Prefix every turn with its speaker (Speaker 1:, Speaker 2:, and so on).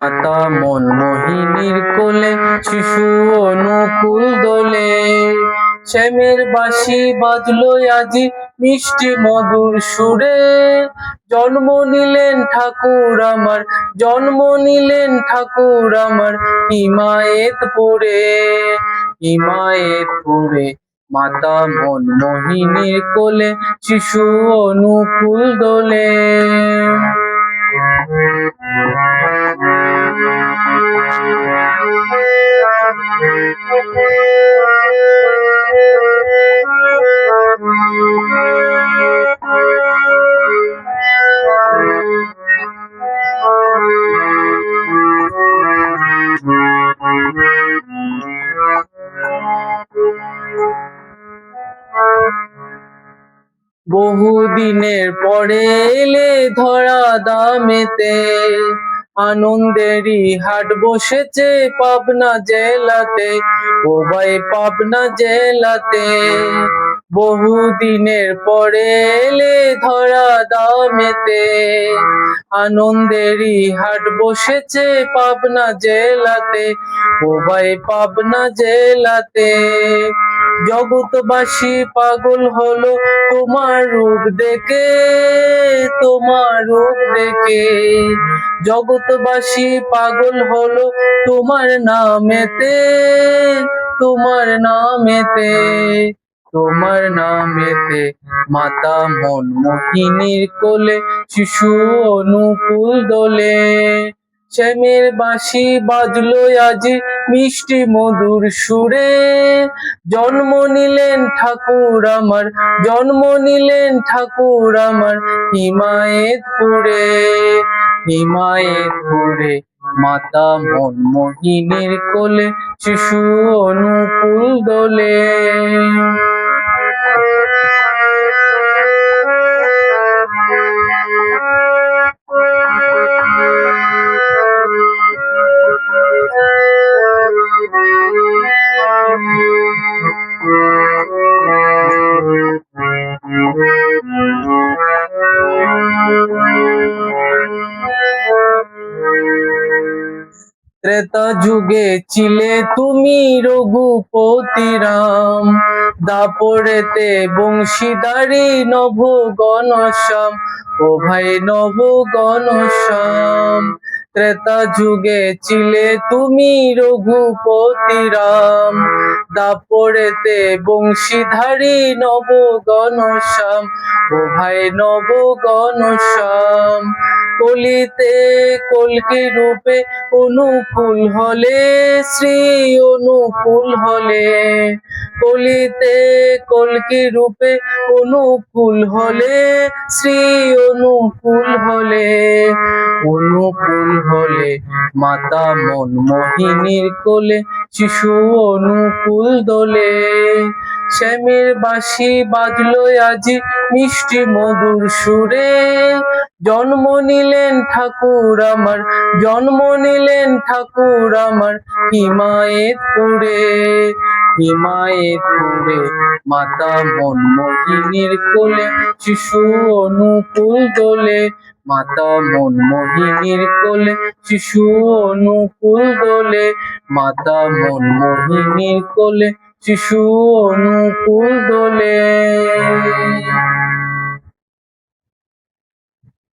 Speaker 1: মাতা মনমোহিনীর কোলে শিশু অনুকূল দোলে, শ্যামের বাঁশি বাজলো আজি মিষ্টি মধুর সুরে। জন্ম নিলেন ঠাকুর আমার, জন্ম নিলেন ঠাকুর আমার হিমায়েতপুরে, হিমায়েতপুরে। মাতা মনমোহিনীর কোলে শিশু অনুকূল দোলে। বহুদিনের পরে এলে ধরা দামেতে, আনন্দেরই হাট বসেছে পাবনা জেলাতে, ও ভাই পাবনা জেলাতে। বহুদিনের পরে এলে ধরা দামেতে, আনন্দেরই হাট বসেছে পাবনা জেলাতে, ও ভাই পাবনা জেলাতে। জগৎবাসী পাগল হলো তোমার রূপ দেখে, তোমার রূপ দেখে। জগৎবাসী পাগল হলো তোমার নামেতে, তোমার নামেতে, তোমার নামেতে। মাতা মনমোহিনীর কোলে শিশু অনুকূল দোলে, শ্যামের বাঁশি বাজলো আজি মিষ্টি মধুর সুরে। জন্ম নিলেন ঠাকুর আমার, জন্ম নিলেন ঠাকুর আমার হিমায়েতপুরে, হিমায়েতপুরে। মাতা মনমোহিনীর কোলে শিশু অনুকূল দোলে। ত্রেতা যুগে ছিলে তুমি রঘুপতি রাম, দাপড়েতে বংশীধারী নভ ঘনশ্যাম, ও ভাই নভ ঘনশ্যাম। ত্রেতা যুগে ছিলে তুমি রঘুপতি রাম, দাপড়েতে বংশীধারী নভ ঘনশ্যাম, ও ভাই নভ ঘনশ্যাম। কলিতে কল্কি রূপে অনুকূল হলে, শ্রী অনুকূল হলে। কলিতে কল্কি রূপে অনুকূল হলে, শ্রী অনুকূল হলে, অনুকূল হলে। মাতা মনমোহিনীর কোলে শিশু অনুকূল দোলে, শ্যামের বাঁশি বাজলো আজি মিষ্টি মধুর সুরে। জন্ম নিলেন ঠাকুর আমার, জন্ম নিলেন ঠাকুর আমার হিমায়েতপুরে, হিমায়েতপুরে। মাতা মনমোহিনীর কোলে শিশু অনুকূল দোলে, মাতা মনমোহিনীর কোলে শিশু অনুকূল দোলে, মাতা মনমোহিনীর কোলে শিশু অনুকূল দোলে।